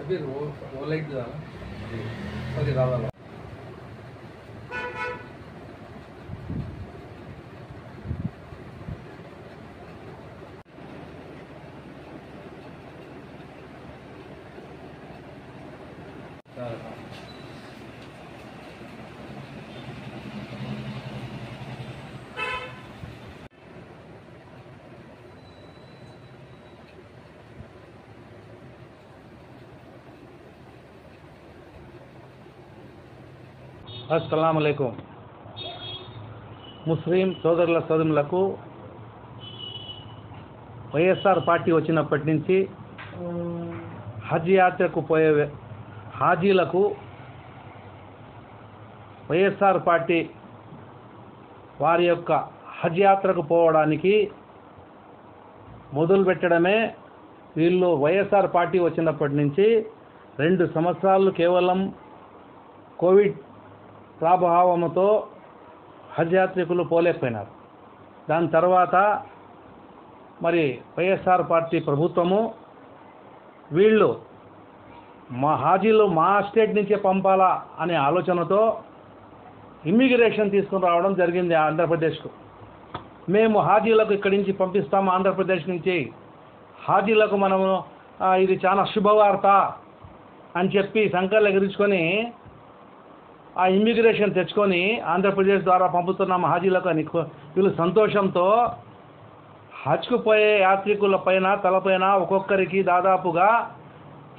अभी वो लाइट डाला అస్సలాము అలైకుం. ముస్లిం సోదరుల సోదరులకు వైఎస్ఆర్ పార్టీ వచ్చినప్పటి నుంచి హజ్ యాత్రకు పోయే హాజీలకు వైఎస్ఆర్ పార్టీ వారి యొక్క హజ్ యాత్రకు పోవడానికి మొదలు పెట్టడమే. వీళ్ళు వైఎస్ఆర్ పార్టీ వచ్చినప్పటి నుంచి 2 సంవత్సరాలు కేవలం కోవిడ్ ప్రభావంతో హజ్ యాత్రికులు పోలేకపోయినారు. దాని తర్వాత మరి వైఎస్ఆర్ పార్టీ ప్రభుత్వము వీళ్ళు మా హాజీలు మా స్టేట్ నుంచే పంపాలా అనే ఆలోచనతో ఇమ్మిగ్రేషన్ తీసుకుని రావడం జరిగింది ఆంధ్రప్రదేశ్కు. మేము హాజీలకు ఇక్కడి నుంచి పంపిస్తాము, ఆంధ్రప్రదేశ్ నుంచి హాజీలకు మనము ఇది చాలా శుభవార్త అని చెప్పి సంకలు ఎగిరించుకొని ఆ ఇమ్మిగ్రేషన్ తెచ్చుకొని ఆంధ్రప్రదేశ్ ద్వారా పంపుతున్నాం హాజీలకు అని వీళ్ళు సంతోషంతో హజ్కు పోయే యాత్రికుల పైన తలపైన ఒక్కొక్కరికి దాదాపుగా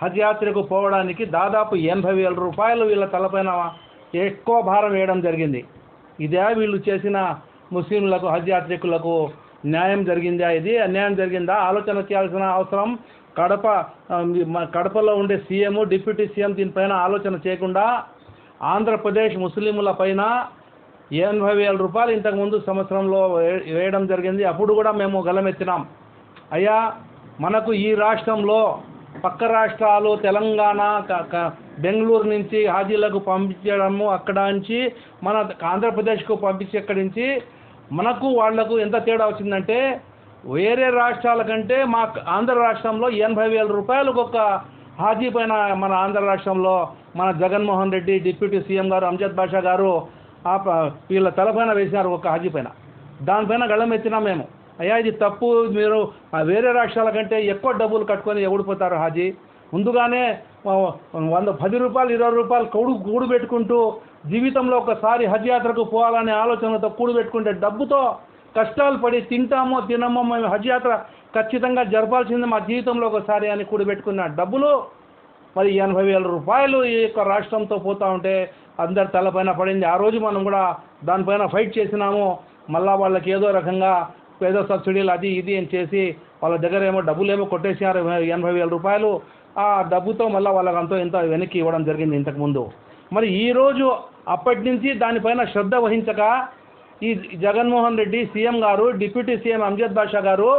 హజ్ యాత్రకు పోవడానికి దాదాపు 80,000 రూపాయలు వీళ్ళ తలపైన ఎక్కువ భారం వేయడం జరిగింది. ఇదే వీళ్ళు చేసిన ముస్లింలకు హజ్ యాత్రికులకు న్యాయం జరిగిందా? ఇది అన్యాయం జరిగిందా? ఆలోచన చేయాల్సిన అవసరం కడపలో ఉండే సీఎం, డిప్యూటీ సీఎం దీనిపైన ఆలోచన చేయకుండా ఆంధ్రప్రదేశ్ ముస్లింల పైన 80,000 రూపాయలు ఇంతకుముందు సంవత్సరంలో వేయడం జరిగింది. అప్పుడు కూడా మేము గలమెత్తినాం, అయ్యా మనకు ఈ రాష్ట్రంలో పక్క రాష్ట్రాలు తెలంగాణ, బెంగళూరు నుంచి హాజీలకు పంపించడము, అక్కడ నుంచి మన ఆంధ్రప్రదేశ్కు పంపించి అక్కడి నుంచి మనకు వాళ్లకు ఎంత తేడా వచ్చిందంటే వేరే రాష్ట్రాల కంటే మా ఆంధ్ర రాష్ట్రంలో 80,000 రూపాయలకు ఒక హాజీ పైన మన ఆంధ్ర రాష్ట్రంలో మన జగన్మోహన్ రెడ్డి, డిప్యూటీ సీఎం గారు, అంజద్ బాషా గారు వీళ్ళ తలపైన వేసినారు ఒక హాజీ పైన. దానిపైన గళం ఎత్తినా మేము, అయ్యా ఇది తప్పు, మీరు వేరే రాష్ట్రాల కంటే ఎక్కువ డబ్బులు కట్టుకొని ఎవడిపోతారు హాజీ. ముందుగానే 10 రూపాయలు 20 రూపాయలు కూడు పెట్టుకుంటూ జీవితంలో ఒకసారి హజ్ యాత్రకు పోవాలనే ఆలోచనతో కూడు పెట్టుకుంటే డబ్బుతో కష్టాలు పడి తింటామో తినమో మేము హజ్ యాత్ర ఖచ్చితంగా జరపాల్సింది మా జీవితంలో ఒకసారి అని కూడబెట్టుకున్న డబ్బులు మరి 80,000 రూపాయలు ఈ యొక్క రాష్ట్రంతో పోతూ ఉంటే అందరి తలపైన పడింది. ఆ రోజు మనం కూడా దానిపైన ఫైట్ చేసినాము. మళ్ళా వాళ్ళకి ఏదో రకంగా ఏదో సబ్సిడీలు అది ఇది అని చేసి వాళ్ళ దగ్గర ఏమో డబ్బులేమో కొట్టేసారు 80,000 రూపాయలు. ఆ డబ్బుతో మళ్ళీ వాళ్ళకి అంతో ఇంత వెనక్కి ఇవ్వడం జరిగింది ఇంతకుముందు. మరి ఈరోజు అప్పటి నుంచి దానిపైన శ్రద్ధ వహించక ఈ జగన్మోహన్ రెడ్డి సీఎం గారు, డిప్యూటీ సీఎం అంజద్ బాషా గారు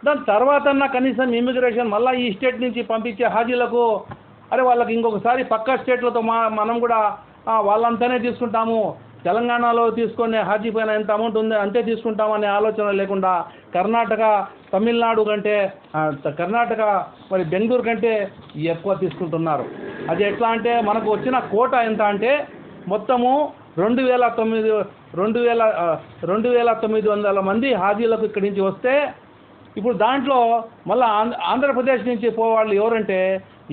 దాని తర్వాత కనీసం ఇమిగ్రేషన్ మళ్ళీ ఈ స్టేట్ నుంచి పంపించే హాజీలకు అరే వాళ్ళకి ఇంకొకసారి పక్క స్టేట్లతో మనం కూడా వాళ్ళంతానే తీసుకుంటాము, తెలంగాణలో తీసుకునే హాజీ పైన ఎంత అమౌంట్ ఉంది అంతే తీసుకుంటామనే ఆలోచన లేకుండా కర్ణాటక, తమిళనాడు కంటే కర్ణాటక మరి బెంగళూరు కంటే ఎక్కువ తీసుకుంటున్నారు. అది ఎట్లా అంటే మనకు వచ్చిన కోట ఎంత అంటే మొత్తము 2,900 మంది హాజీలకు ఇక్కడి నుంచి వస్తే ఇప్పుడు దాంట్లో మళ్ళీ ఆంధ్రప్రదేశ్ నుంచి పోవాళ్ళు ఎవరంటే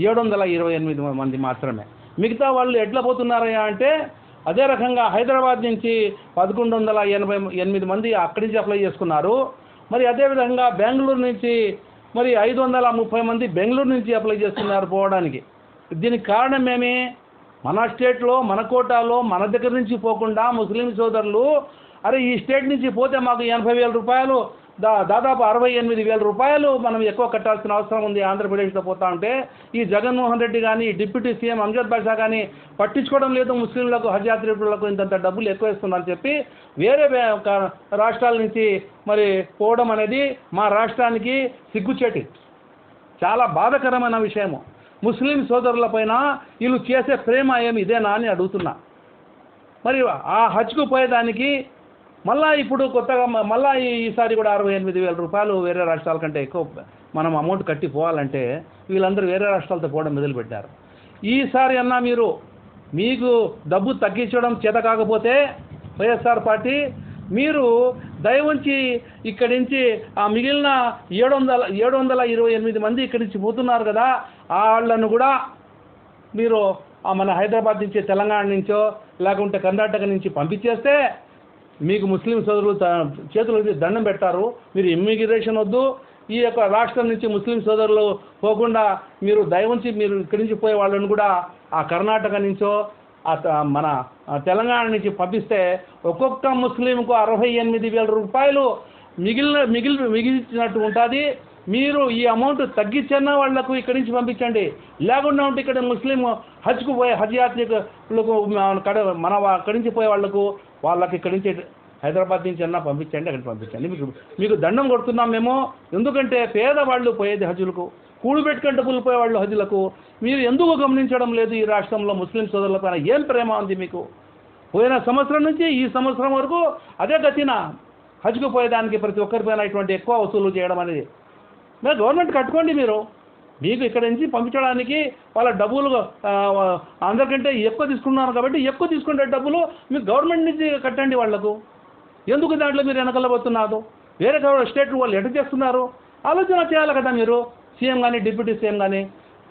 728 మంది మాత్రమే. మిగతా వాళ్ళు ఎట్లా పోతున్నారయ్యా అంటే అదే రకంగా హైదరాబాద్ నుంచి 1,188 మంది అక్కడి నుంచి అప్లై చేసుకున్నారు. మరి అదేవిధంగా బెంగళూరు నుంచి మరి 530 మంది బెంగళూరు నుంచి అప్లై చేస్తున్నారు పోవడానికి. దీనికి కారణం ఏమి? మన స్టేట్లో, మన కోటాలో మన దగ్గర నుంచి పోకుండా ముస్లిం సోదరులు అరే ఈ స్టేట్ నుంచి పోతే మాకు 80,000 రూపాయలు దాదాపు 68,000 రూపాయలు మనం ఎక్కువ కట్టాల్సిన అవసరం ఉంది ఆంధ్రప్రదేశ్లో పోతా ఉంటే ఈ జగన్మోహన్ రెడ్డి కానీ డిప్యూటీ సీఎం అంజద్ బాషా కానీ పట్టించుకోవడం లేదు. ముస్లింలకు హజ్ యాత్రికులకు ఇంతంత డబ్బులు ఎక్కువ ఇస్తుందని చెప్పి వేరే రాష్ట్రాల నుంచి మరి పోవడం అనేది మా రాష్ట్రానికి సిగ్గుచేటి, చాలా బాధాకరమైన విషయము. ముస్లిం సోదరులపైన వీళ్ళు చేసే ప్రేమ ఏమి ఇదేనా అని అడుగుతున్నా. మరి ఆ హజ్కు పోయేదానికి మళ్ళా ఇప్పుడు కొత్తగా మళ్ళా ఈసారి కూడా 68,000 రూపాయలు వేరే రాష్ట్రాల కంటే ఎక్కువ మనం అమౌంట్ కట్టి పోవాలంటే వీళ్ళందరూ వేరే రాష్ట్రాలతో పోవడం మొదలుపెట్టారు. ఈసారి అన్నా మీకు డబ్బు తగ్గించడం చేత కాకపోతే వైఎస్ఆర్ పార్టీ మీరు దయవుంచి ఇక్కడి నుంచి ఆ మిగిలిన 728 మంది ఇక్కడి నుంచి పోతున్నారు కదా, వాళ్ళను కూడా మీరు మన హైదరాబాద్ నుంచి, తెలంగాణ నుంచో లేకుంటే కర్ణాటక నుంచి పంపించేస్తే మీకు ముస్లిం సోదరులు చేతులకి దండం పెట్టారు. మీరు ఇమ్మిగ్రేషన్ వద్దు, ఈ యొక్క రాష్ట్రం నుంచి ముస్లిం సోదరులు పోకుండా మీరు దయవుంచి మీరు ఇక్కడి నుంచి పోయే వాళ్ళని కూడా ఆ కర్ణాటక నుంచో మన తెలంగాణ నుంచి పంపిస్తే ఒక్కొక్క ముస్లింకు 68,000 రూపాయలు మిగిలిచినట్టు ఉంటుంది. మీరు ఈ అమౌంట్ తగ్గించన్న వాళ్లకు ఇక్కడి నుంచి పంపించండి. లేకుండా ఉంటే ఇక్కడ ముస్లిం హజ్కు పోయే హజ్ యాత్రికులకు మన అక్కడి నుంచి పోయే వాళ్ళకి ఇక్కడి నుంచి హైదరాబాద్ నుంచి అన్నా పంపించండి, అక్కడికి పంపించండి. మీకు దండం కొడుతున్నాం మేము. ఎందుకంటే పేదవాళ్ళు పోయేది హజ్లకు, కూడుబెట్టుకుని డబ్బులు పోయేవాళ్ళు హజ్లకు. మీరు ఎందుకు గమనించడం లేదు? ఈ రాష్ట్రంలో ముస్లిం సోదరుల పైన ఏం ప్రేమ ఉంది మీకు? పోయిన సంవత్సరం నుంచి ఈ సంవత్సరం వరకు అదే గతిన హజ్కు పోయేదానికి ప్రతి ఒక్కరిపైన ఇటువంటి ఎక్కువ వసూలు చేయడం అనేది. మీరు గవర్నమెంట్ కట్టుకోండి. మీకు ఇక్కడ నుంచి పంపించడానికి వాళ్ళ డబ్బులు అందరికంటే ఎక్కువ తీసుకున్నారు కాబట్టి ఎక్కువ తీసుకునే డబ్బులు మీకు గవర్నమెంట్ నుంచి కట్టండి వాళ్లకు. ఎందుకు దాంట్లో మీరు వెనకలబోతున్నారు? వేరే స్టేట్ వాళ్ళు ఎటు చేస్తున్నారు ఆలోచన చేయాలి కదా మీరు. సీఎం కానీ డిప్యూటీ సీఎం కానీ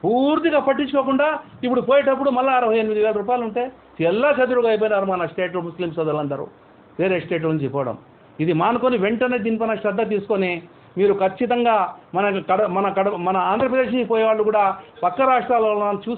పూర్తిగా పట్టించుకోకుండా ఇప్పుడు పోయేటప్పుడు మళ్ళీ 68,000 రూపాయలు ఉంటే తెల్లా చదురుగా అయిపోయినారు మన స్టేట్లో ముస్లిం సోదరులందరూ వేరే స్టేట్ నుంచి పోవడం. ఇది మానుకొని వెంటనే దీనిపైన శ్రద్ధ తీసుకొని మీరు ఖచ్చితంగా మన ఆంధ్రప్రదేశ్ నుంచి పోయేవాళ్ళు కూడా పక్క రాష్ట్రాలలో చూసి